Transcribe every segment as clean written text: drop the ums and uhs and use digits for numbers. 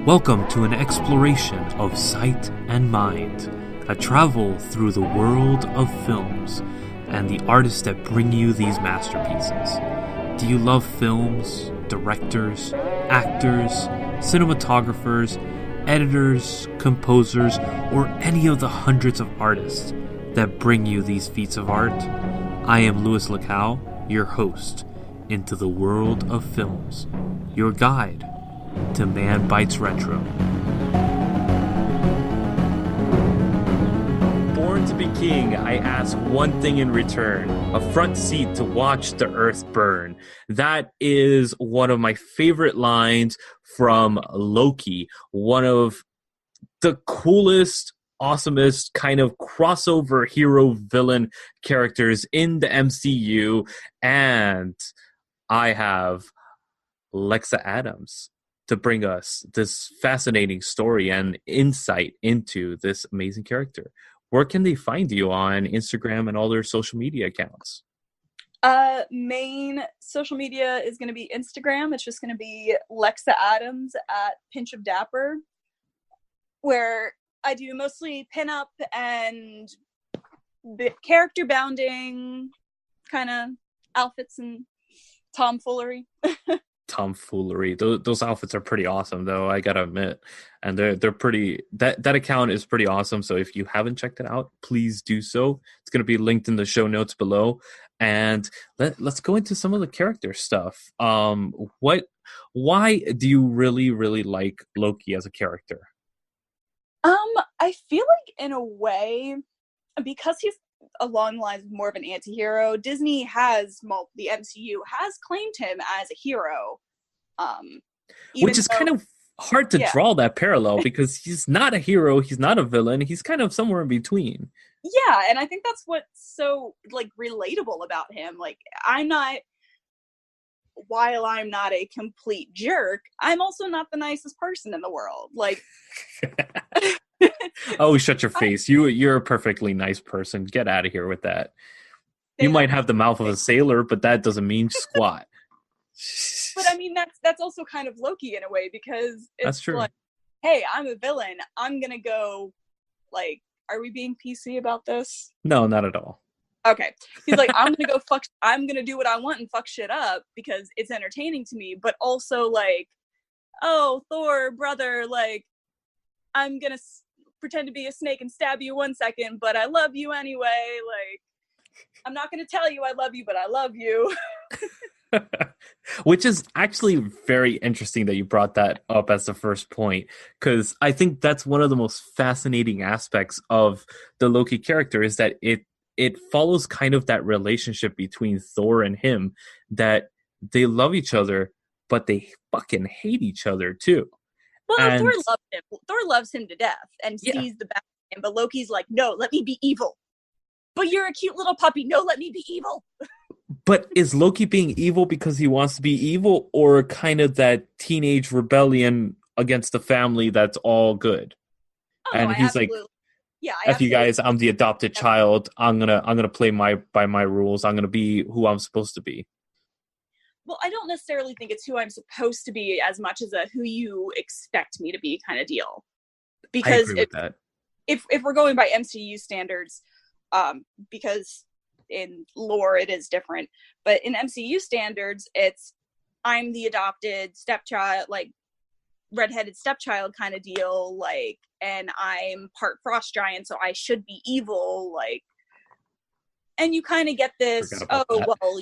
Welcome to an exploration of sight and mind, a travel through the world of films and the artists that bring you these masterpieces. Do you love films, directors, actors, cinematographers, editors, composers, or any of the hundreds of artists that bring you these feats of art? I am Luis Lacau, your host into the world of films, your guide to Manbitesretro. Born to be king, I ask one thing in return: a front seat to watch the earth burn. That is one of my favorite lines from Loki, one of the coolest, awesomest kind of crossover hero villain characters in the MCU. And I have Lexa Adams to bring us this fascinating story and insight into this amazing character. Where can they find you on Instagram and all their social media accounts? Main social media is going to be Instagram. It's just going to be Lexa Adams at Pinch of Dapper, where I do mostly pinup and character bounding kind of outfits and tomfoolery. Tomfoolery. Those outfits are pretty awesome, though, I gotta admit. And they're pretty, that account is pretty awesome. So if you haven't checked it out, please do so. It's going to be linked in the show notes below. And let's go into some of the character stuff. Why do you really like Loki as a character? I feel like in a way, because he's along the lines of more of an anti-hero, Disney has, the MCU has claimed him as a hero. Which is kind of hard to draw that parallel, because he's not a hero, he's not a villain, he's kind of somewhere in between. Yeah, and I think that's what's so, relatable about him. While I'm not a complete jerk, I'm also not the nicest person in the world. Oh, shut your face. You're a perfectly nice person. Get out of here with that. You might have the mouth of a sailor, but that doesn't mean squat. But I mean, that's also kind of Loki in a way, because it's that's true. Hey, I'm a villain. I'm gonna go, are we being PC about this? No, not at all. Okay. He's like, I'm gonna do what I want and fuck shit up because it's entertaining to me, but also oh, Thor, brother, I'm gonna pretend to be a snake and stab you 1 second, but I love you anyway. I'm not gonna tell you I love you, but I love you. Which is actually very interesting that you brought that up as the first point, because I think that's one of the most fascinating aspects of the Loki character, is that it follows kind of that relationship between Thor and him, that they love each other, but they fucking hate each other too. Well, Thor loves him. Thor loves him to death and sees the best in him, but Loki's like, no, let me be evil. But you're a cute little puppy. No, let me be evil. But is Loki being evil because he wants to be evil, or kind of that teenage rebellion against the family that's all good? Oh, and no, he's like, F you guys, I'm the adopted child. I'm gonna play by my rules. I'm gonna be who I'm supposed to be. Well, I don't necessarily think it's who I'm supposed to be as much as a who you expect me to be kind of deal. Because I agree with that. If we're going by MCU standards, because in lore it is different, but in MCU standards, it's I'm the adopted stepchild, redheaded stepchild kind of deal, and I'm part frost giant, so I should be evil, and you kind of get this, well,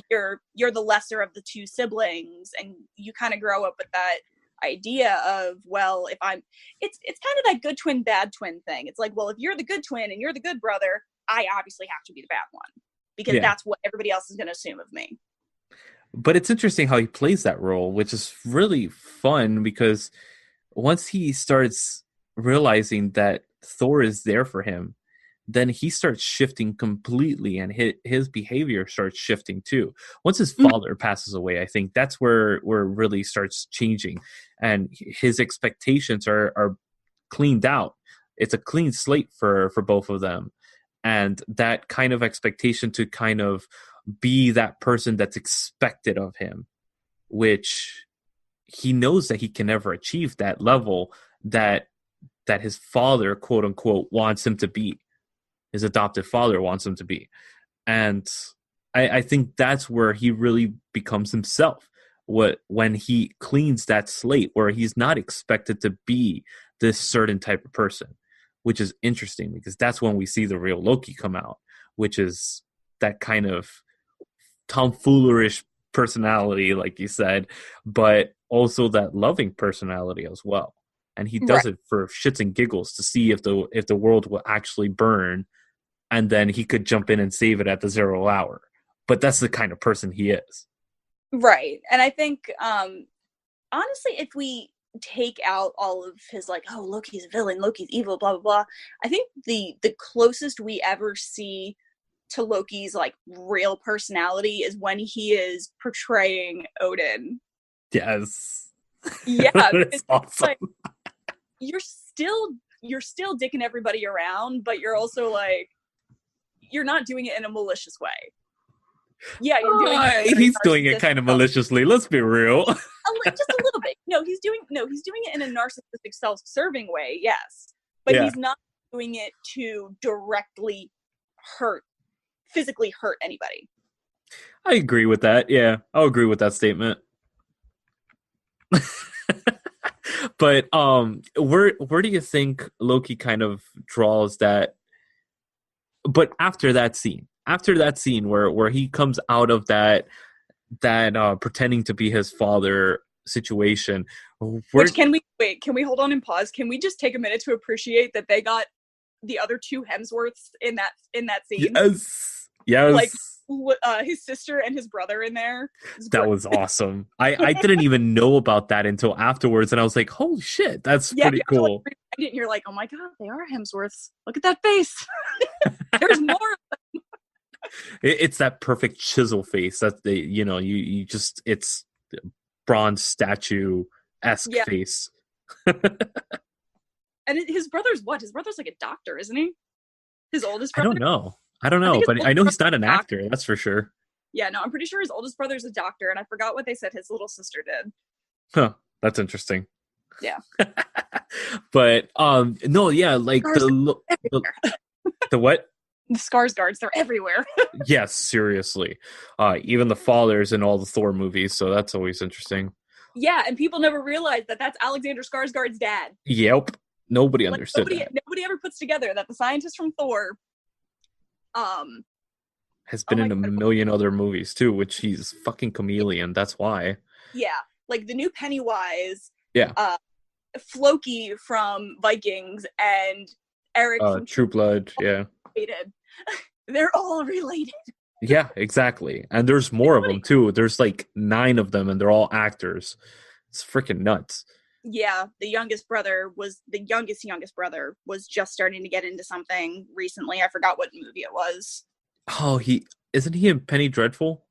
you're the lesser of the two siblings, and you kind of grow up with that idea of, well, it's kind of that good twin, bad twin thing. It's well, if you're the good twin and you're the good brother, I obviously have to be the bad one, because that's what everybody else is going to assume of me. But it's interesting how he plays that role, which is really fun, because once he starts realizing that Thor is there for him, then he starts shifting completely, and his behavior starts shifting too. Once his father passes away, I think that's where it really starts changing, and his expectations are cleaned out. It's a clean slate for both of them, and that kind of expectation to kind of be that person that's expected of him, which he knows that he can never achieve that level that his father, quote unquote, wants him to be. His adoptive father wants him to be. And I think that's where he really becomes himself. When he cleans that slate, where he's not expected to be this certain type of person, which is interesting because that's when we see the real Loki come out, which is that kind of tomfoolerish personality, like you said, but also that loving personality as well. And he does it for shits and giggles to see if the world will actually burn, and then he could jump in and save it at the 0 hour. But that's the kind of person he is. Right. And I think, honestly, if we take out all of his, like, oh, Loki's a villain, Loki's evil, blah, blah, blah, I think the closest we ever see to Loki's, like, real personality is when he is portraying Odin. Yes. Yeah. It's awesome. Like, you're still dicking everybody around, but you're also, like, you're not doing it in a malicious way. Yeah, you're doing it. He's doing it kind of maliciously. Let's be real. Just a little bit. No, he's doing it in a narcissistic, self-serving way. Yes, but he's not doing it to directly physically hurt anybody. I agree with that. Yeah, I'll agree with that statement. But where do you think Loki kind of draws that? But after that scene where he comes out of that pretending to be his father situation, can we hold on and pause? Can we just take a minute to appreciate that they got the other two Hemsworths in that scene? Yes. Like his sister and his brother in there. That was awesome. I didn't even know about that until afterwards, and I was like, holy shit, that's pretty cool. And you're like, oh my god, they are Hemsworths. Look at that face. There's more of them. It's that perfect chisel face that you just, it's bronze statue-esque face. And his brother's what? His brother's like a doctor, isn't he? His oldest brother? I don't know, but I know he's not an actor, that's for sure. Yeah, no, I'm pretty sure his oldest brother's a doctor, and I forgot what they said his little sister did. Huh, that's interesting. Yeah. But, no, yeah, like the what? The Skarsgårds, they're everywhere. Yes, seriously. Even the fathers in all the Thor movies, so that's always interesting. Yeah, and people never realize that that's Alexander Skarsgård's dad. Yep. Nobody understood that. Nobody ever puts together that the scientist from Thor has been in a million other movies too, which he's fucking chameleon. That's why. Yeah, like the new Pennywise. Yeah. Floki from Vikings and Eric from True Blood. Yeah. They're all related. Yeah, exactly. And there's more of them too. There's like 9 of them, and they're all actors. It's freaking nuts. Yeah, the youngest brother was just starting to get into something recently. I forgot what movie it was. Oh, isn't he in Penny Dreadful?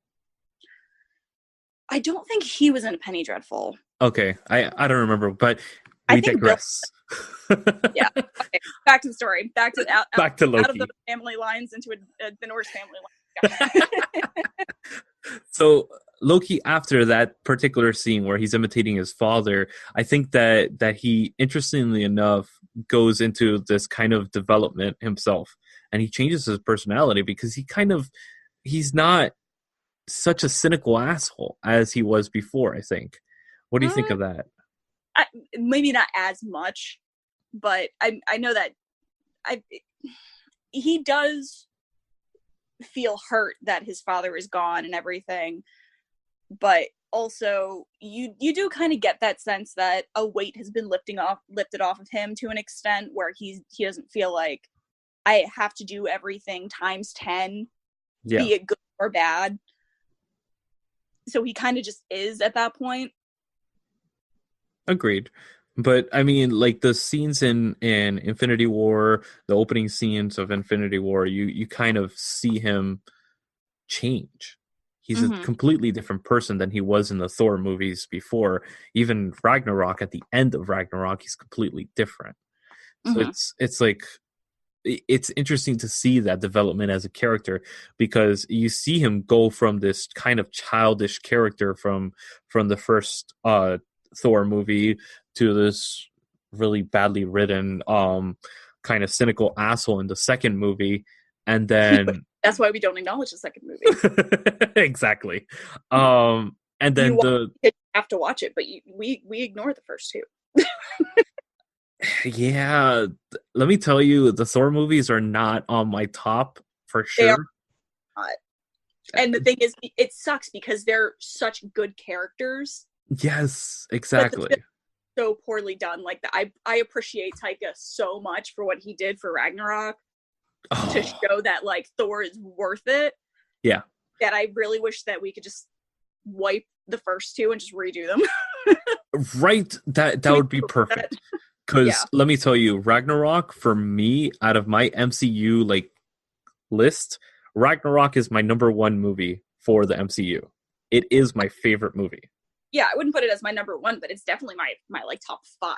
I don't think he was in Penny Dreadful. Okay, I don't remember, but we digress. Yeah. Okay. Back to the story. Back to Loki. Out of the family lines into the Norse family line. So Loki, after that particular scene where he's imitating his father, I think that he, interestingly enough, goes into this kind of development himself, and he changes his personality because he's not such a cynical asshole as he was before, I think. What do you think of that? Maybe not as much, but I know that he does feel hurt that his father is gone and everything, but also you do kind of get that sense that a weight has been lifted off of him to an extent where he doesn't feel like I have to do everything times 10, be it good or bad. So he kind of just is at that point. Agreed. But I mean, like the scenes in Infinity War, the opening scenes of Infinity War, you kind of see him change. He's a completely different person than he was in the Thor movies before. Even Ragnarok, at the end of Ragnarok, he's completely different. So it's like, it's interesting to see that development as a character, because you see him go from this kind of childish character from the first Thor movie to this really badly written, kind of cynical asshole in the second movie, and then that's why we don't acknowledge the second movie. exactly. And then you have to watch it, but we ignore the first two. Yeah, let me tell you, the Thor movies are not on my top for sure. They are not. And the thing is, it sucks because they're such good characters. Yes, exactly. So poorly done. Like I appreciate Taika so much for what he did for Ragnarok to show that like Thor is worth it. Yeah. That I really wish that we could just wipe the first two and just redo them. Right, that would be perfect. Because let me tell you, Ragnarok, for me, out of my MCU like list, Ragnarok is my number one movie for the MCU. It is my favorite movie. Yeah, I wouldn't put it as my number one, but it's definitely my like top 5.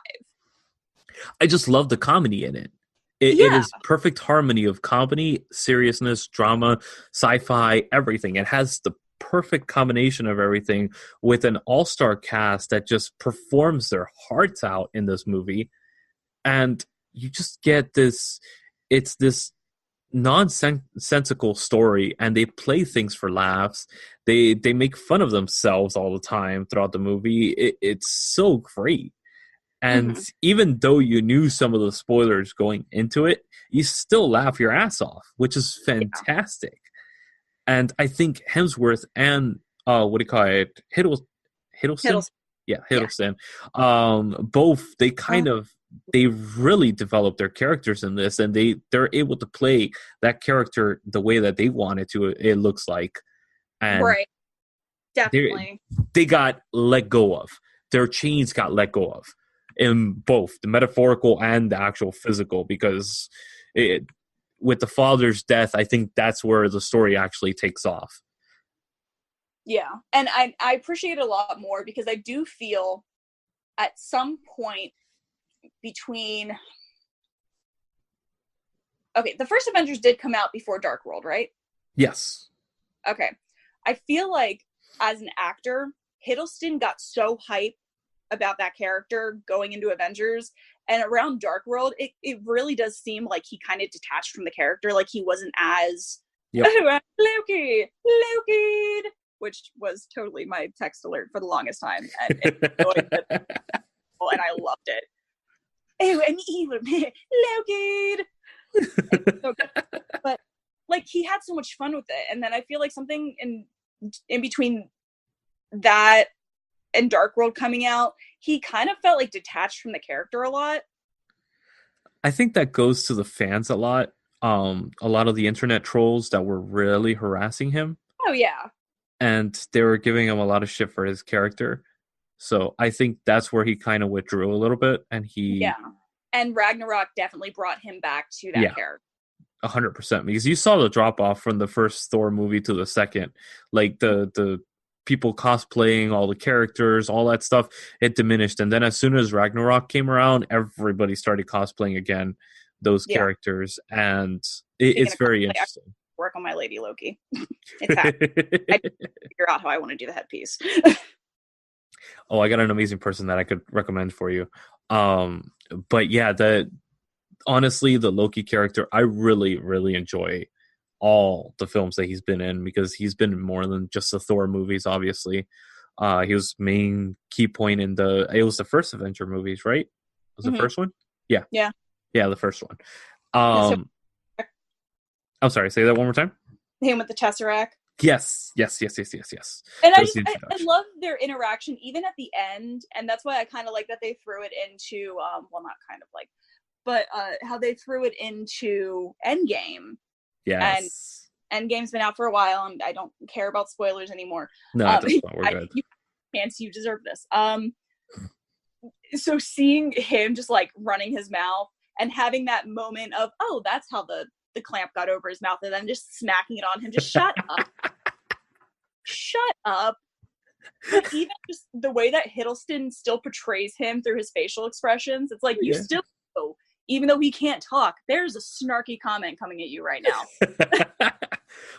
I just love the comedy in it. It is perfect harmony of comedy, seriousness, drama, sci-fi, everything. It has the perfect combination of everything with an all-star cast that just performs their hearts out in this movie, and you just get this nonsensical story, and they play things for laughs. They make fun of themselves all the time throughout the movie. It's so great. And even though you knew some of the spoilers going into it, you still laugh your ass off, which is fantastic. And I think Hemsworth and what do you call it? Hiddleston? Yeah, Hiddleston. Yeah. Both they really developed their characters in this, and they're able to play that character the way that they wanted to. It looks like, and right, definitely they got let go of. Their chains got let go of in both the metaphorical and the actual physical, because with the father's death, I think that's where the story actually takes off. Yeah, and I appreciate it a lot more because I do feel at some point between... Okay, the first Avengers did come out before Dark World, right? Yes. Okay. I feel like as an actor, Hiddleston got so hype about that character going into Avengers, and around Dark World, it really does seem like he kind of detached from the character, like he wasn't as Loki, which was totally my text alert for the longest time, and and I loved it. Oh, an evil Loki. So but like he had so much fun with it, and then I feel like something in between that and Dark World coming out, he kind of felt like detached from the character a lot. I think that goes to the fans a lot. A lot of the internet trolls that were really harassing him. Oh yeah. And they were giving him a lot of shit for his character. So I think that's where he kind of withdrew a little bit, and and Ragnarok definitely brought him back to that character. 100%, because you saw the drop off from the first Thor movie to the second. Like the people cosplaying all the characters, all that stuff, it diminished. And then as soon as Ragnarok came around, everybody started cosplaying again those characters, and it's very interesting. Work on my Lady Loki. It's happening. I figure out how I want to do the headpiece. Oh, I got an amazing person that I could recommend for you. But yeah, honestly, the Loki character, I really, really enjoy all the films that he's been in, because he's been in more than just the Thor movies, obviously. He was main key point in it was the first Avenger movies, right? Was the first one? Yeah. Yeah. Yeah, the first one. I'm sorry, say that one more time. Him with the Tesseract. Yes. And I love their interaction even at the end, and that's why I kind of like that they threw it into well, not kind of like, but how they threw it into Endgame. Yes. And Endgame's been out for a while, and I don't care about spoilers anymore. No, at this point, we're good. You deserve this. So seeing him just like running his mouth and having that moment of, oh, that's how the clamp got over his mouth, and then just smacking it on him, just shut up. Shut up. But even just the way that Hiddleston still portrays him through his facial expressions, it's like you still know, even though he can't talk, there's a snarky comment coming at you right now.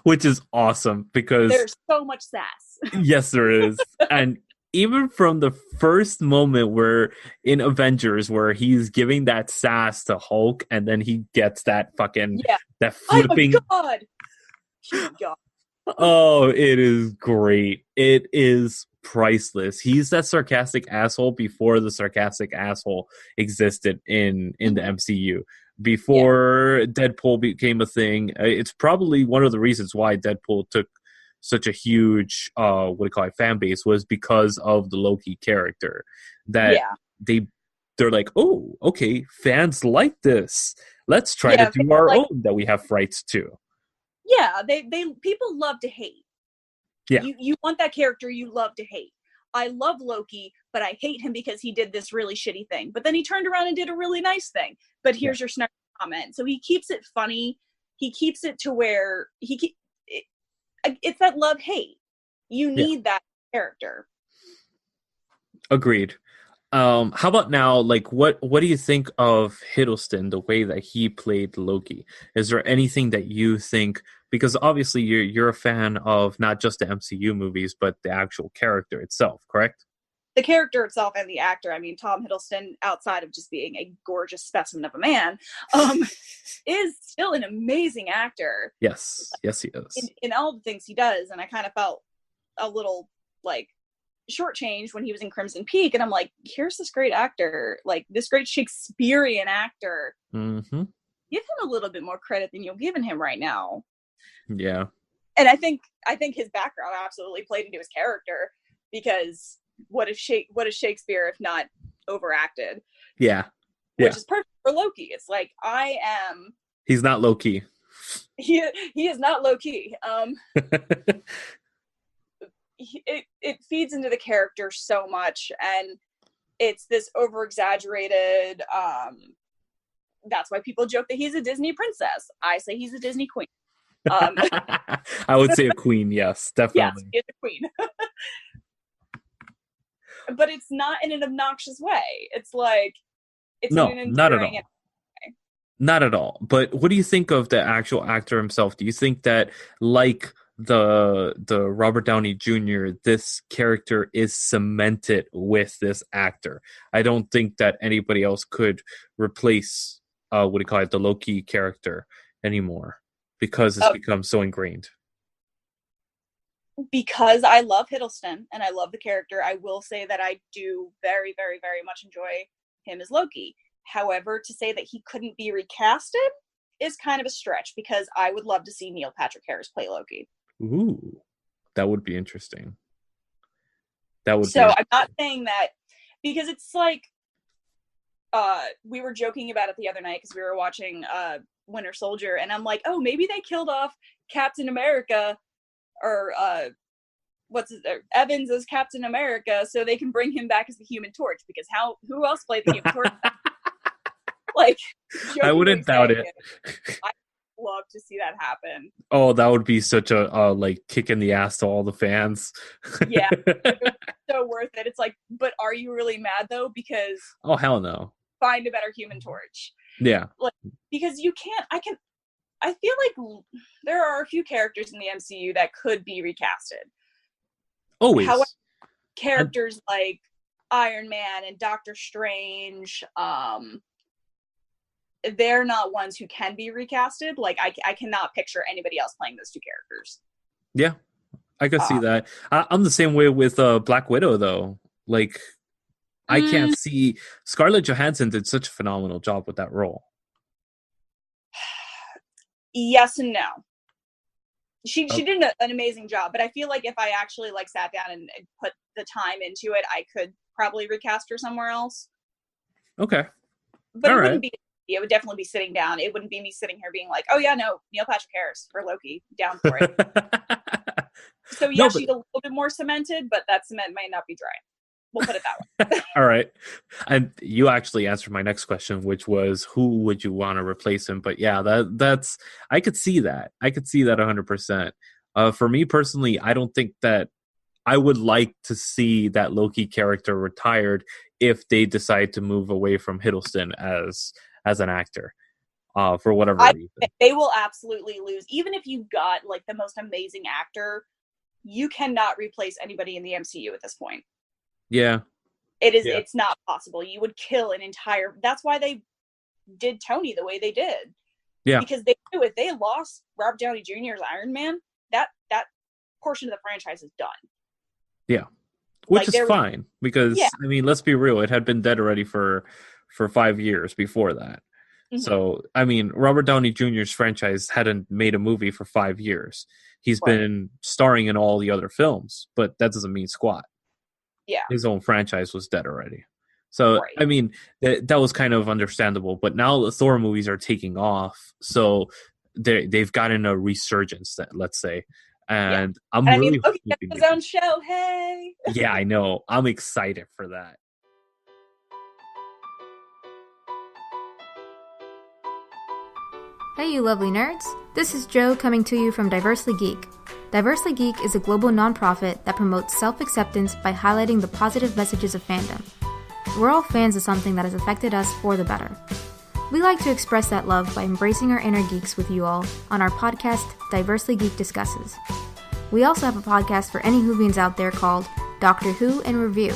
Which is awesome, because there's so much sass. Yes, there is. And even from the first moment where in Avengers where he's giving that sass to Hulk and then he gets that fucking Yeah. that I'm a flipping. god. Human god. Oh, it is great. It is priceless. He's that sarcastic asshole before the sarcastic asshole existed in the MCU. Yeah. Before Deadpool became a thing, it's probably one of the reasons why Deadpool took such a huge what do you call it fan base was because of the Loki character. That Yeah. they're like, oh, okay, fans like this. Let's try to Yeah. do our Like, own that we have rights to. yeah, they people love to hate. Yeah. You want that character you love to hate. I love Loki, but I hate him because he did this really shitty thing. But then he turned around and did a really nice thing. But here's your snarky comment. So he keeps it funny. He keeps it to where it's that love hate. You need that character. Agreed. How about now? Like, what do you think of Hiddleston? The way that he played Loki. Is there anything that you think? Because obviously you're a fan of not just the MCU movies, but the actual character itself, correct? The character itself and the actor. I mean, Tom Hiddleston, outside of just being a gorgeous specimen of a man, is still an amazing actor. Yes, yes, he is. In all the things he does, and I kind of felt a little like shortchanged when he was in Crimson Peak, and I'm like, here's this great actor, like this great Shakespearean actor. Mm-hmm. Give him a little bit more credit than you're giving him right now. Yeah, and I think his background absolutely played into his character, because what is Shakespeare if not overacted? Yeah. Which is perfect for Loki. It's like, I am. He's not Loki. He is not Loki. It feeds into the character so much, and it's this over exaggerated. That's why people joke that he's a Disney princess. I say he's a Disney queen. I would say a queen. Yes, definitely. Yes, he's a queen. But it's not in an obnoxious way. It's like, it's no, in an not at all. way. Not at all. But what do you think of the actual actor himself? Do you think that, like the Robert Downey Jr., this character is cemented with this actor? I don't think that anybody else could replace what do you call it, the Loki character anymore, because it's become so ingrained. Because I love Hiddleston and I love the character, I will say that I do very, very, very much enjoy him as Loki. However, to say that he couldn't be recasted is kind of a stretch, because I would love to see Neil Patrick Harris play Loki. Ooh, that would be interesting. That would. So I'm not saying that, because it's like, we were joking about it the other night because we were watching Winter Soldier, and I'm like, oh, maybe they killed off Captain America, or Evans as Captain America, so they can bring him back as the Human Torch, because who else played the Human Torch? Like, I wouldn't doubt it. I'd love to see that happen. Oh, that would be such a like kick in the ass to all the fans. Yeah, it's so worth it. It's like, but are you really mad though? Because oh, hell no. Find a better Human Torch. Yeah. Like, because you can't. I feel like there are a few characters in the MCU that could be recasted. Always. However, characters like Iron Man and Doctor Strange, they're not ones who can be recasted. Like, I cannot picture anybody else playing those two characters. Yeah, I could see that. I'm the same way with Black Widow, though. Like, I can't see. Scarlett Johansson did such a phenomenal job with that role. Yes and no. She did an amazing job, but I feel like if I actually like sat down and put the time into it, I could probably recast her somewhere else. Okay. But it would definitely be sitting down. It wouldn't be me sitting here being like, oh yeah, no, Neil Patrick Harris for Loki, down for it. So yeah, she's a little bit more cemented, but that cement might not be dry. We'll put it that way. All right. And you actually answered my next question, which was who would you want to replace him? But yeah, that's I could see that. I could see that 100%. For me personally, I don't think that I would like to see that Loki character retired if they decide to move away from Hiddleston as an actor. For whatever reason. They will absolutely lose. Even if you got like the most amazing actor, you cannot replace anybody in the MCU at this point. Yeah. Yeah. It's not possible. You would kill an entire. That's why they did Tony the way they did, Yeah. because they knew if they lost Robert Downey Jr.'s Iron Man, that portion of the franchise is done. Yeah. Which Like is there was, fine because yeah, I mean, let's be real, it had been dead already for 5 years before that. mm-hmm. So, I mean, Robert Downey Jr.'s franchise hadn't made a movie for 5 years. He's Right, been starring in all the other films, but that doesn't mean squat. yeah, His own franchise was dead already. So, right, I mean, that was kind of understandable. But now the Thor movies are taking off, so they've gotten a resurgence, that let's say, yeah. and I'm And I mean, really Loki gets hoping his they own can. show. Hey, Yeah, I know. I'm excited for that. Hey, you lovely nerds! This is Joe coming to you from Diversely Geek. Diversely Geek is a global nonprofit that promotes self-acceptance by highlighting the positive messages of fandom. We're all fans of something that has affected us for the better. We like to express that love by embracing our inner geeks with you all on our podcast, Diversely Geek Discusses. We also have a podcast for any Whovians out there called Doctor Who in Review.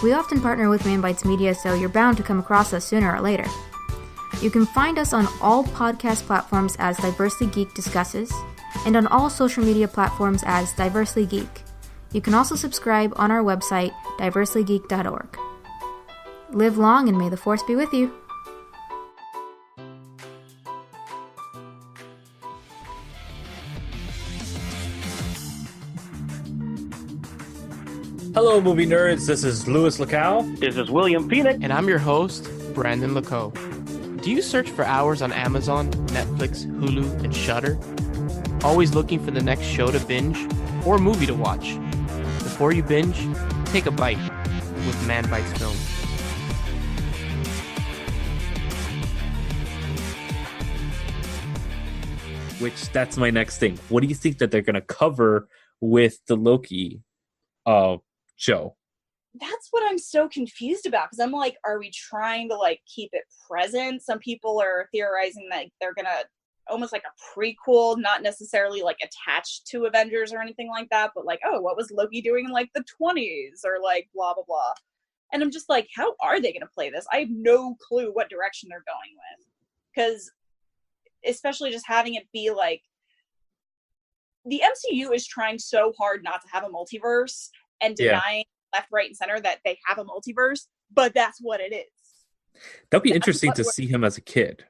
We often partner with Manbitesmedia, so you're bound to come across us sooner or later. You can find us on all podcast platforms as Diversely Geek Discusses, and on all social media platforms as Diversely Geek. You can also subscribe on our website, diverselygeek.org. Live long and may the Force be with you. Hello, movie nerds. This is Luis Lacau. This is William Phoenix. And I'm your host, Brandon Lacau. Do you search for hours on Amazon, Netflix, Hulu, and Shudder? Always looking for the next show to binge or movie to watch? Before you binge, take a bite with Manbitesfilm. Which that's my next thing. What do you think that they're going to cover with the Loki show? that's what I'm so confused about, because I'm like, are we trying to like keep it present? Some people are theorizing that they're gonna almost like a prequel, not necessarily like attached to Avengers or anything like that, but like, oh, what was Loki doing in like the 20s or like blah blah blah. And I'm just like, how are they gonna play this? I have no clue what direction they're going with, because especially just having it be like, the MCU is trying so hard not to have a multiverse and denying left, right, and center that they have a multiverse, but that's what it is. That'd be interesting to see him as a kid.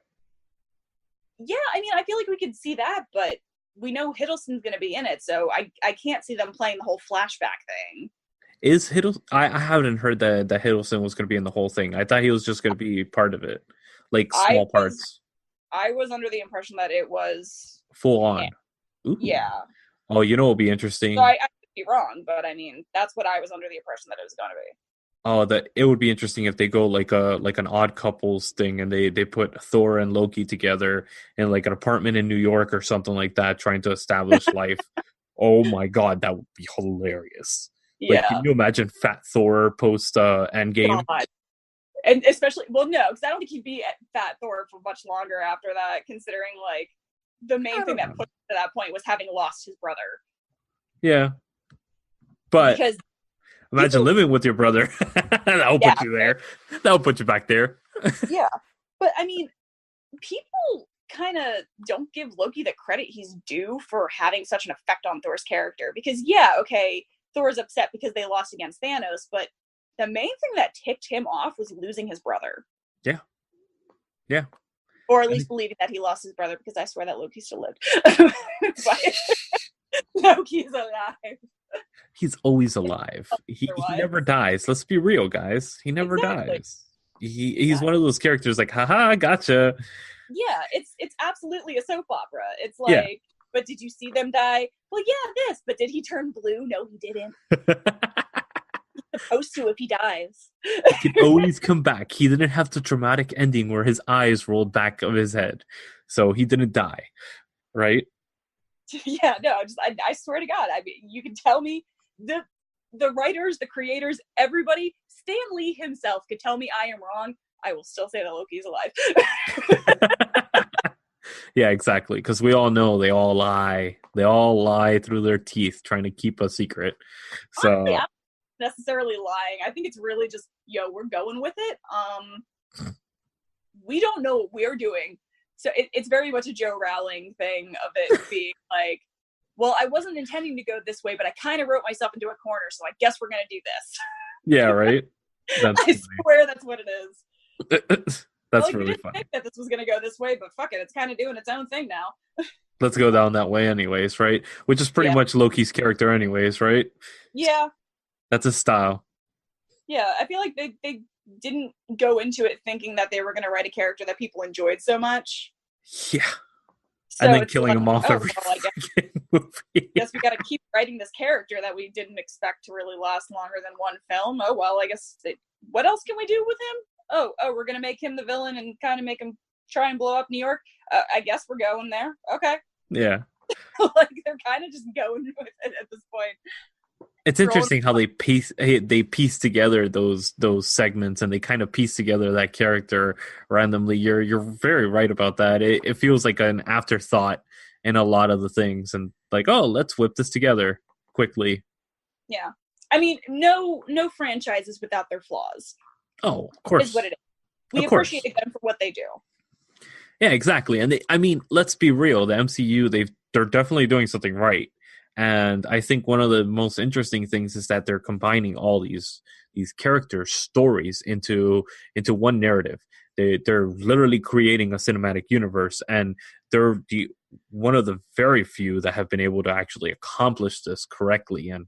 Yeah, I mean, I feel like we could see that, but we know Hiddleston's going to be in it, so I can't see them playing the whole flashback thing. Is Hiddleston? I haven't heard that Hiddleston was going to be in the whole thing. I thought he was just going to be part of it, like small parts. I was under the impression that it was full on. Yeah. Oh, you know, it'll be interesting. So I could be wrong, but I mean, that's what I was under the impression that it was going to be. Oh, that it would be interesting if they go like an Odd Couples thing, and they put Thor and Loki together in like an apartment in New York or something like that, trying to establish life. Oh my god, that would be hilarious. Yeah. Like, can you imagine Fat Thor post Endgame? God. And especially, well, no, because I don't think he'd be at Fat Thor for much longer after that, considering like the main thing that put him to that point was having lost his brother. Yeah, but because imagine living with your brother. That'll put you there. That'll put you back there. Yeah, but I mean, people kind of don't give Loki the credit he's due for having such an effect on Thor's character. Because yeah, okay, Thor's upset because they lost against Thanos, but the main thing that ticked him off was losing his brother. Yeah. Yeah. Or at least believing that he lost his brother, because I swear that Loki still lived. But Loki's alive. He's always alive. He never dies. Let's be real, guys. He never dies. He's one of those characters like, haha, gotcha. Yeah, it's absolutely a soap opera. It's like, but did you see them die? Well, yeah, this. But did he turn blue? No, he didn't. He's supposed to if he dies. He can always come back. He didn't have the dramatic ending where his eyes rolled back of his head. So he didn't die. Right? Yeah, no, I swear to God. I mean, you can tell me the writers, the creators, everybody, Stan Lee himself could tell me I am wrong. I will still say that Loki is alive. Yeah, exactly. Because we all know they all lie. They all lie through their teeth trying to keep a secret. So honestly, necessarily lying. I think it's really just, we're going with it. We don't know what we're doing. So it's very much a Joe Rowling thing of it being like, well, I wasn't intending to go this way, but I kind of wrote myself into a corner, so I guess we're going to do this. Yeah, right? I swear that's what it is. That's we really didn't funny. think that this was going to go this way, but fuck it, it's kind of doing its own thing now. Let's go down that way anyways, right? Which is pretty much Loki's character anyways, right? Yeah. That's his style. Yeah, I feel like they didn't go into it thinking that they were going to write a character that people enjoyed so much. Yeah. So and then killing him off every I movie. guess we got to keep writing this character that we didn't expect to really last longer than one film. Oh, well, I guess what else can we do with him? Oh, we're going to make him the villain and kind of make him try and blow up New York. I guess we're going there. Okay. Yeah. Like, they're kind of just going with it at this point. It's interesting how they piece together those segments, and they kind of piece together that character randomly. You're very right about that. It feels like an afterthought in a lot of the things, and like, oh, let's whip this together quickly. Yeah, I mean, no franchises without their flaws. Oh, of course, is what it is. We appreciate them for what they do. Yeah, exactly. And let's be real. The MCU, they're definitely doing something right. And I think one of the most interesting things is that they're combining all these character stories into one narrative. They're literally creating a cinematic universe, and they're one of the very few that have been able to actually accomplish this correctly and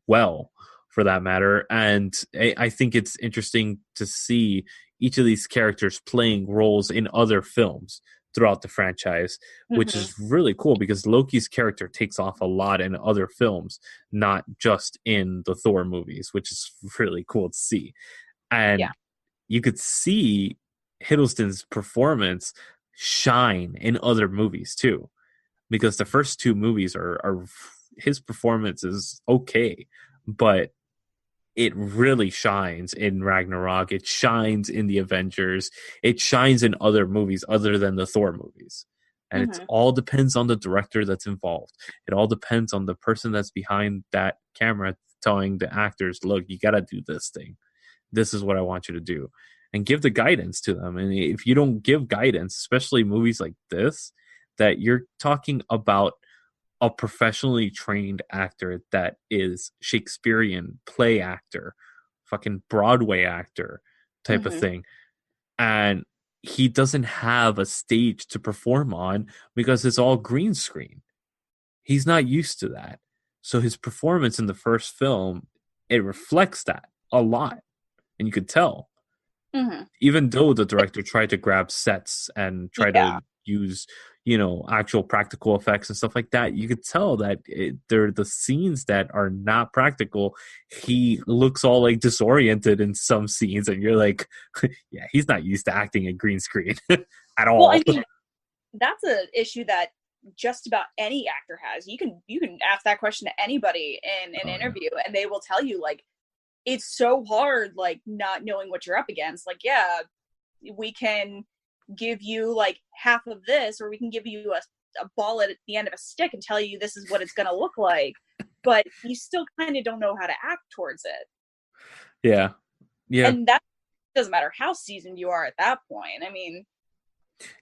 well, for that matter. And I think it's interesting to see each of these characters playing roles in other films throughout the franchise, which is really cool because Loki's character takes off a lot in other films, not just in the Thor movies, which is really cool to see. And you could see Hiddleston's performance shine in other movies too, because the first two movies are his performance is okay, but it really shines in Ragnarok. It shines in the Avengers. It shines in other movies other than the Thor movies. And it all depends on the director that's involved. It all depends on the person that's behind that camera telling the actors, look, you got to do this thing. This is what I want you to do. And give the guidance to them. And if you don't give guidance, especially movies like this, that you're talking about a professionally trained actor that is Shakespearean play actor, fucking Broadway actor type of thing. And he doesn't have a stage to perform on because it's all green screen. He's not used to that. So his performance in the first film, it reflects that a lot. And you could tell. Even though the director tried to grab sets and try to use, actual practical effects and stuff like that, you could tell that they're the scenes that are not practical. He looks all like disoriented in some scenes, and you're like, yeah, he's not used to acting in green screen at all. Well, I mean, that's an issue that just about any actor has. You can ask that question to anybody in an interview, and they will tell you, like, it's so hard, like, not knowing what you're up against. Like, yeah, we can give you like half of this, or we can give you a ball at the end of a stick and tell you this is what it's going to look like, but you still kind of don't know how to act towards it. Yeah And that doesn't matter how seasoned you are at that point. I mean,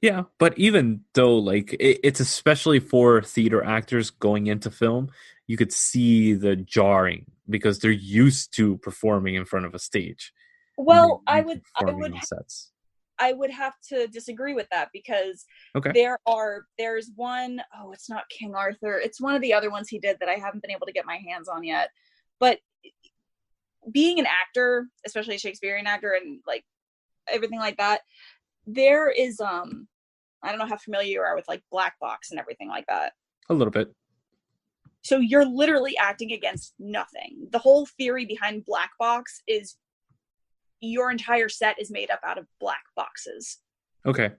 yeah, but even though, like, it's especially for theater actors going into film, you could see the jarring because they're used to performing in front of a stage. Well, I would have to disagree with that because there's one, it's not King Arthur. It's one of the other ones he did that I haven't been able to get my hands on yet. But being an actor, especially a Shakespearean actor and like everything like that, there is, I don't know how familiar you are with like black box and everything like that. A little bit. So you're literally acting against nothing. The whole theory behind black box is your entire set is made up out of black boxes. Okay.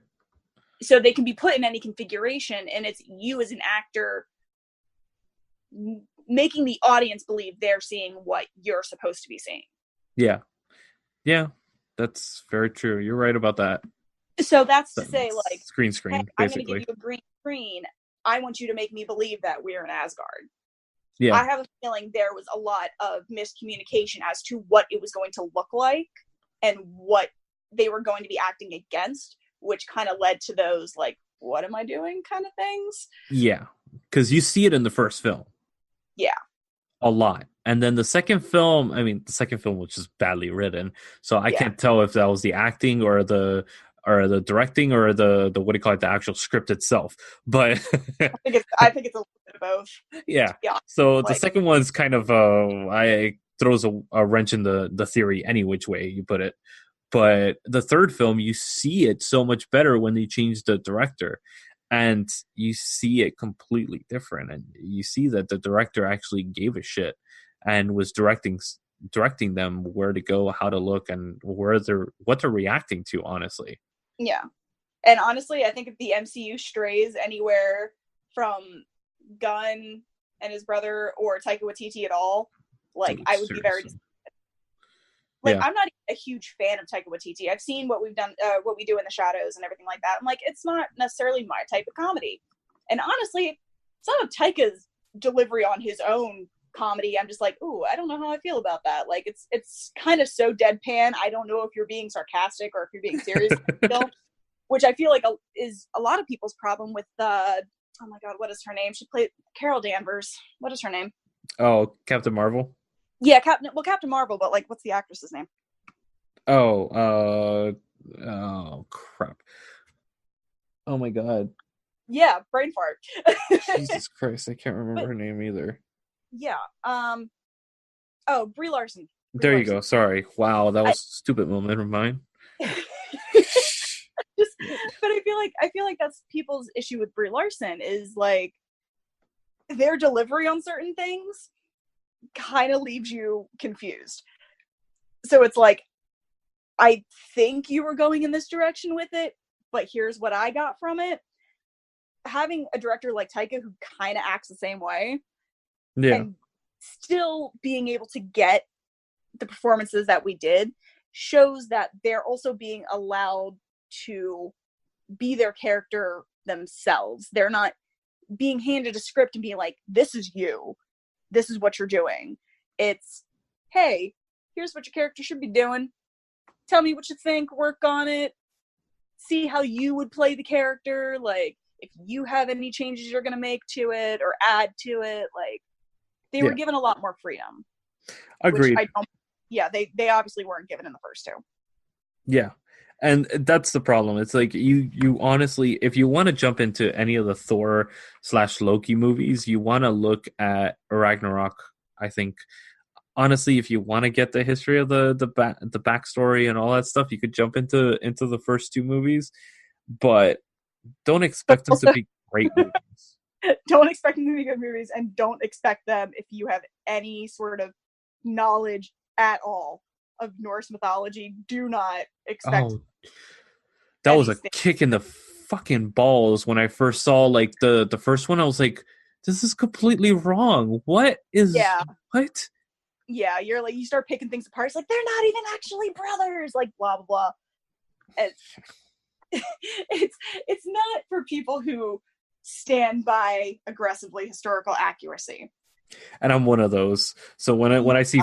So they can be put in any configuration, and it's you as an actor making the audience believe they're seeing what you're supposed to be seeing. Yeah. Yeah, that's very true. You're right about that. So that's to say, like, screen, hey, basically. I'm going to give you a green screen. I want you to make me believe that we're in Asgard. Yeah. I have a feeling there was a lot of miscommunication as to what it was going to look like and what they were going to be acting against, which kind of led to those, like, what am I doing kind of things. Yeah, because you see it in the first film. Yeah. A lot. And then the second film, was just badly written. So I can't tell if that was the acting or the directing or the what do you call it, the actual script itself. But I think it's a little bit of both. yeah. Yeah. So the second one's kind of I throws a wrench in the theory any which way you put it. But the third film, you see it so much better when they change the director. And you see it completely different, and you see that the director actually gave a shit and was directing them where to go, how to look, and what they're reacting to, honestly. Yeah. And honestly, I think if the MCU strays anywhere from Gunn and his brother or Taika Waititi at all, like, I would be very disappointed. Like, yeah. I'm not a huge fan of Taika Waititi. I've seen what we've done, what we do in the shadows and everything like that. I'm like, it's not necessarily my type of comedy. And honestly, some of Taika's delivery on his own comedy, I'm just like, ooh, I don't know how I feel about that. Like, it's kind of so deadpan. I don't know if you're being sarcastic or if you're being serious. Which I feel like is a lot of people's problem with oh my god, what is her name? She played Carol Danvers. What is her name? Oh, Captain Marvel. Yeah, Captain Marvel, but, like, what's the actress's name? Oh crap. Oh my god. Yeah, brain fart. Jesus Christ, I can't remember her name either. Yeah. Brie Larson. There you go. Sorry. Wow, that was a stupid moment of mine. But I feel like that's people's issue with Brie Larson is, like, their delivery on certain things kind of leaves you confused. So it's like, I think you were going in this direction with it, but here's what I got from it. Having a director like Taika who kind of acts the same way, and still being able to get the performances that we did, shows that they're also being allowed to be their character themselves. They're not being handed a script and being like, this is you. This is what you're doing. It's, hey, here's what your character should be doing. Tell me what you think, work on it, see how you would play the character, like, if you have any changes you're going to make to it or add to it, like, they were given a lot more freedom. Agreed. They obviously weren't given in the first two. Yeah. And that's the problem. It's like you honestly, if you want to jump into any of the Thor/Loki movies, you want to look at Ragnarok. I think honestly, if you want to get the history of the backstory and all that stuff, you could jump into the first two movies, but don't expect them to be great movies. Don't expect them to be good movies, and don't expect them if you have any sort of knowledge at all of Norse mythology. Do not expect. Oh, that was a kick in the fucking balls when I first saw, like, the first one. I was like, this is completely wrong. What is what? Yeah, you're like, you start picking things apart. It's like, they're not even actually brothers. Like, blah blah blah. It's not for people who stand by aggressively historical accuracy. And I'm one of those. So when I see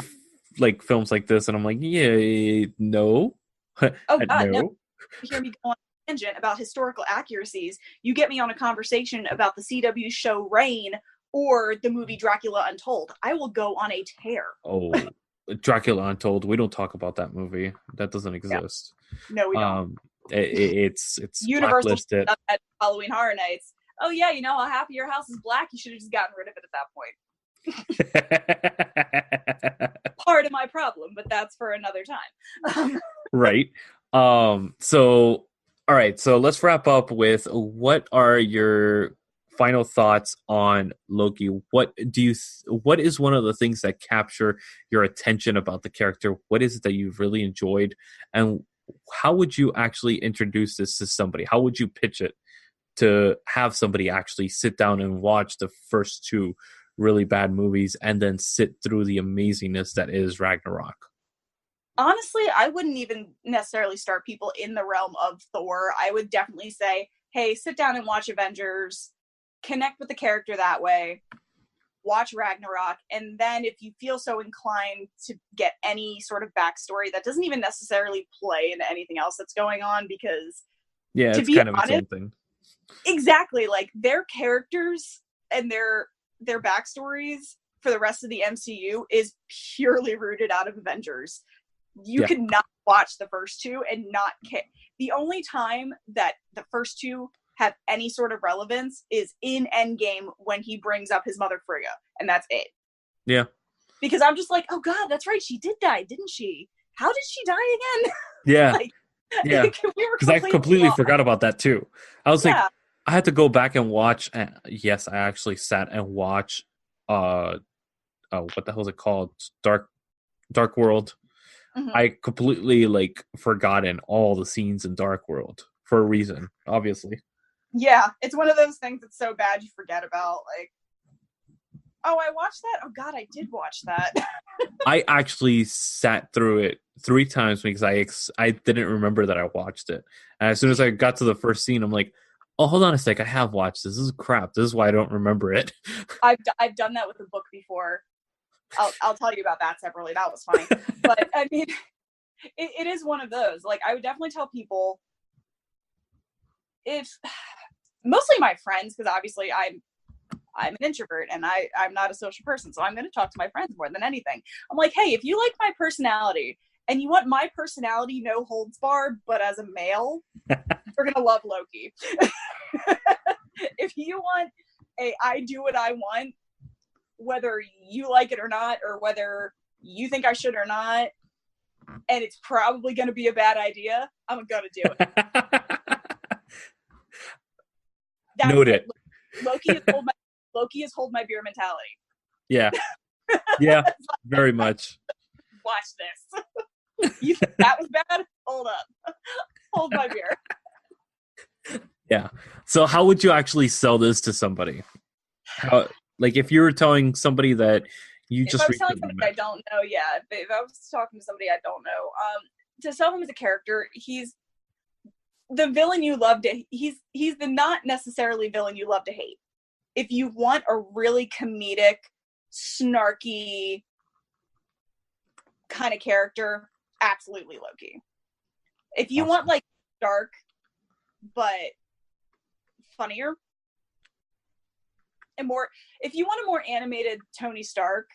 like films like this, and I'm like, yeah, no. Oh god, no. You hear me go on a tangent about historical accuracies. You get me on a conversation about the CW show Reign or the movie Dracula Untold. I will go on a tear. Oh, Dracula Untold. We don't talk about that movie. That doesn't exist. Yeah. No, we don't. It's Universal blacklisted. At Halloween Horror Nights. Oh yeah, you know, half of your house is black. You should have just gotten rid of it at that point. Part of my problem, but that's for another time. Right. So, all right. So let's wrap up with, what are your final thoughts on Loki? What is one of the things that capture your attention about the character? What is it that you've really enjoyed? And how would you actually introduce this to somebody? How would you pitch it to have somebody actually sit down and watch the first two really bad movies and then sit through the amazingness that is Ragnarok? Honestly, I wouldn't even necessarily start people in the realm of Thor. I would definitely say, hey, sit down and watch Avengers, connect with the character that way, watch Ragnarok, and then if you feel so inclined to get any sort of backstory that doesn't even necessarily play into anything else that's going on, because Yeah, to it's be kind of its honest, own thing. exactly, like their characters and their backstories for the rest of the MCU is purely rooted out of Avengers. You could not watch the first two and not care. The only time that the first two have any sort of relevance is in Endgame when he brings up his mother Frigga, and that's it. Yeah. Because I'm just like, oh god, that's right, she did die, didn't she? How did she die again? Yeah. Like, yeah. Because I completely forgot about that too. I was like, I had to go back and watch. Yes, I actually sat and watched. What the hell is it called? Dark World. Mm-hmm. I completely like forgotten all the scenes in Dark World for a reason, obviously. Yeah, it's one of those things that's so bad you forget about. Like, oh, I watched that? Oh god, I did watch that. I actually sat through it 3 times because I didn't remember that I watched it. And as soon as I got to the first scene, I'm like, oh, hold on a sec, I have watched this. This is crap. This is why I don't remember it. I've done that with a book before. I'll tell you about that separately. That was funny. But I mean, it is one of those. Like, I would definitely tell people, if mostly my friends, because obviously I'm an introvert and I'm not a social person, so I'm going to talk to my friends more than anything. I'm like, hey, if you like my personality and you want my personality no holds barred, but as a male, you're going to love Loki. If you want I do what I want, whether you like it or not, or whether you think I should or not, and it's probably going to be a bad idea, I'm going to do it. Noted. Loki is hold my beer mentality. Yeah. Yeah, very much. Watch this. You think that was bad? Hold up. Hold my beer. Yeah. So how would you actually sell this to somebody? How, like, if you were telling somebody that you just... If I was telling somebody I don't know, yeah. If I was talking to somebody I don't know, to sell him as a character, he's the villain you love to... He's the not necessarily villain you love to hate. If you want a really comedic, snarky kind of character, absolutely Loki. If you want, like, dark, but funnier, and more... If you want a more animated Tony Stark...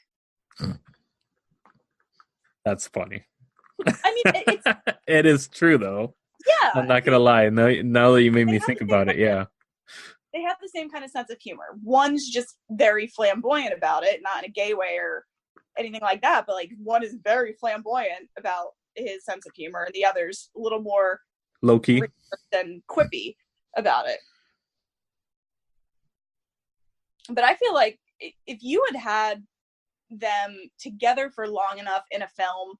That's funny. I mean, it's... It is true, though. Yeah. I'm not going to lie. Now that you made me think about it, yeah. They have the same kind of sense of humor. One's just very flamboyant about it, not in a gay way or anything like that, but like one is very flamboyant about his sense of humor, and the other's a little more low-key and quippy about it. But I feel like if you had them together for long enough in a film,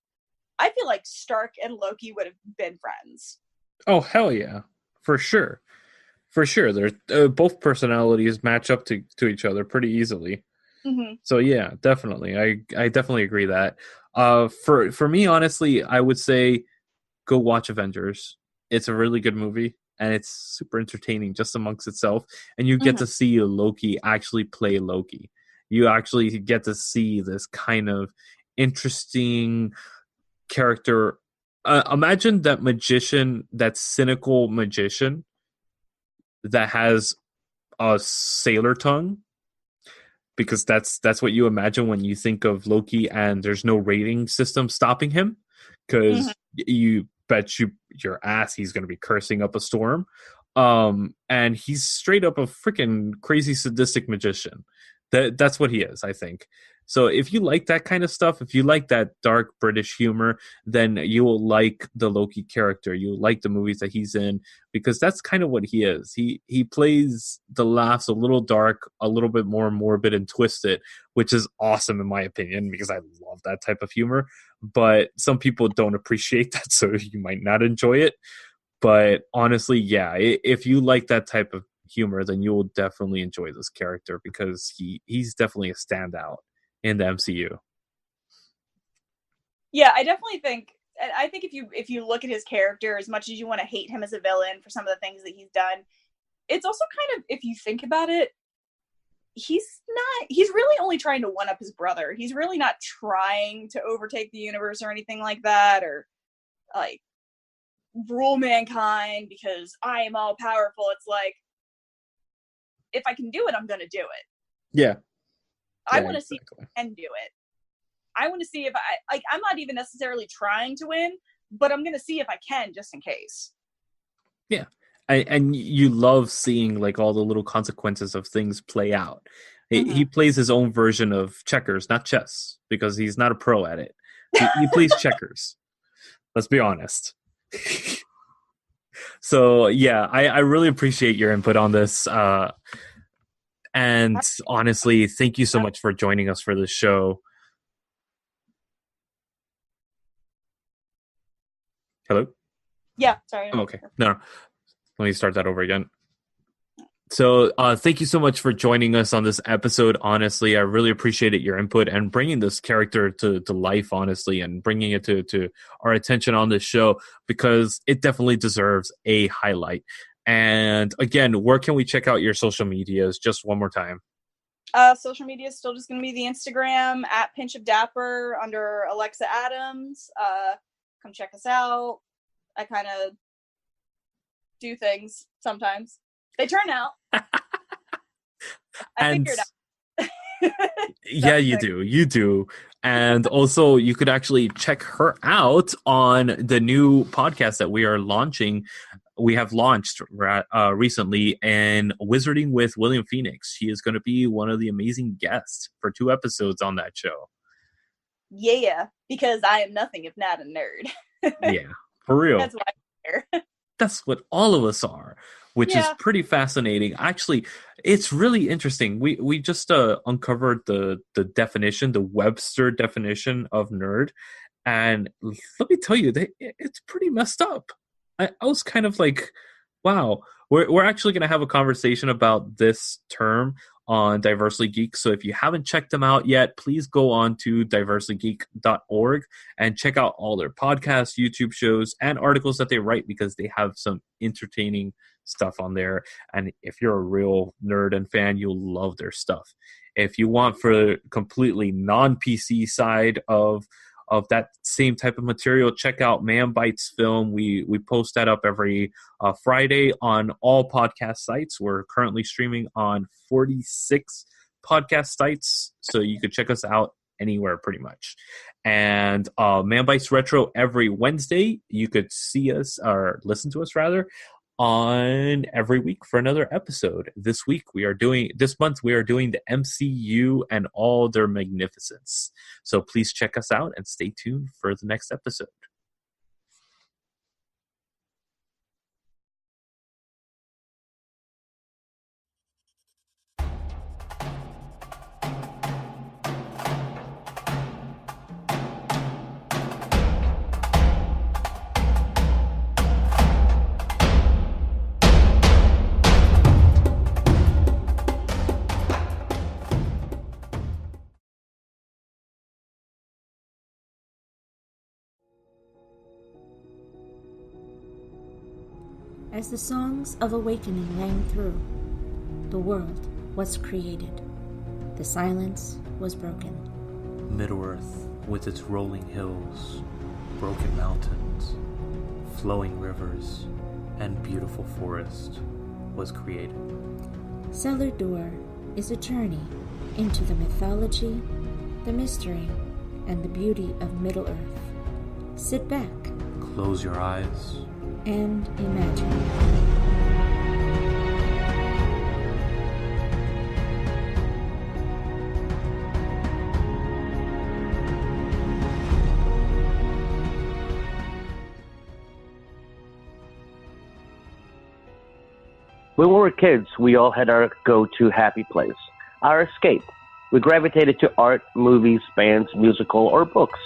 I feel like Stark and Loki would have been friends. Oh, hell yeah. For sure. For sure. They're both personalities match up to each other pretty easily. Mm-hmm. So yeah, definitely. I definitely agree that. For me, honestly, I would say go watch Avengers. It's a really good movie, and it's super entertaining just amongst itself. And you get to see Loki actually play Loki. You actually get to see this kind of interesting character. Imagine that magician, that cynical magician that has a sailor tongue, because that's what you imagine when you think of Loki, and there's no rating system stopping him, because you bet your ass he's going to be cursing up a storm, and he's straight up a freaking crazy sadistic magician. That's what he is, I think. So if you like that kind of stuff, if you like that dark British humor, then you will like the Loki character. You'll like the movies that he's in, because that's kind of what he is. He plays the laughs a little dark, a little bit more morbid and twisted, which is awesome in my opinion, because I love that type of humor. But some people don't appreciate that, so you might not enjoy it. But honestly, yeah, if you like that type of humor, then you will definitely enjoy this character, because he's definitely a standout in the MCU. Yeah, I definitely think. I think if you look at his character, as much as you want to hate him as a villain for some of the things that he's done, it's also kind of, if you think about it, he's really only trying to one-up his brother. He's really not trying to overtake the universe or anything like that, or like rule mankind because I am all powerful. It's like, if I can do it, I'm gonna do it. Yeah. I want to see if I can do it. I want to see if I'm not even necessarily trying to win, but I'm gonna see if I can, just in case. Yeah. And you love seeing like all the little consequences of things play out. He plays his own version of checkers, not chess, because he's not a pro at it. He plays checkers. Let's be honest. So yeah, I really appreciate your input on this. And honestly, thank you so much for joining us for this show. Hello? Yeah, sorry. Oh, okay. No. Let me start that over again. So thank you so much for joining us on this episode. Honestly, I really appreciated your input and bringing this character to life, honestly, and bringing it to our attention on this show, because it definitely deserves a highlight. And again, where can we check out your social medias? Just one more time. Social media is still just going to be the Instagram at Pinch of Dapper under Lexa Adams. Come check us out. I kind of do things sometimes. They turn out. I figured out. Yeah, you do. And also, you could actually check her out on the new podcast that we are launching. We have launched recently in Wizarding with William Phoenix. She is going to be one of the amazing guests for 2 episodes on that show. Yeah, because I am nothing if not a nerd. Yeah, for real. That's why I'm here. That's what all of us are, which is pretty fascinating. Actually, it's really interesting. We just uncovered the definition, the Webster definition of nerd, and let me tell you, it's pretty messed up. I was kind of like, wow, we're actually going to have a conversation about this term on Diversely Geek. So if you haven't checked them out yet, please go on to diverselygeek.org and check out all their podcasts, YouTube shows, and articles that they write, because they have some entertaining stuff on there. And if you're a real nerd and fan, you'll love their stuff. If you want for completely non-PC side of that same type of material, check out Manbitesfilm. We post that up every Friday on all podcast sites. We're currently streaming on 46 podcast sites, so you could check us out anywhere pretty much. And Manbitesretro every Wednesday. You could see us, or listen to us rather, on every week for another episode. This month we are doing the MCU and all their magnificence. So please check us out and stay tuned for the next episode. As the songs of awakening rang through, the world was created. The silence was broken. Middle-earth, with its rolling hills, broken mountains, flowing rivers, and beautiful forest, was created. Cellar Door is a journey into the mythology, the mystery, and the beauty of Middle-earth. Sit back. Close your eyes. And imagine. When we were kids, we all had our go-to happy place, our escape. We gravitated to art, movies, bands, musical, or books.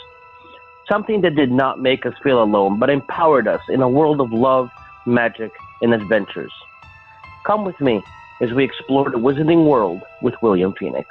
Something that did not make us feel alone, but empowered us in a world of love, magic, and adventures. Come with me as we explore the wizarding world with William Phoenix.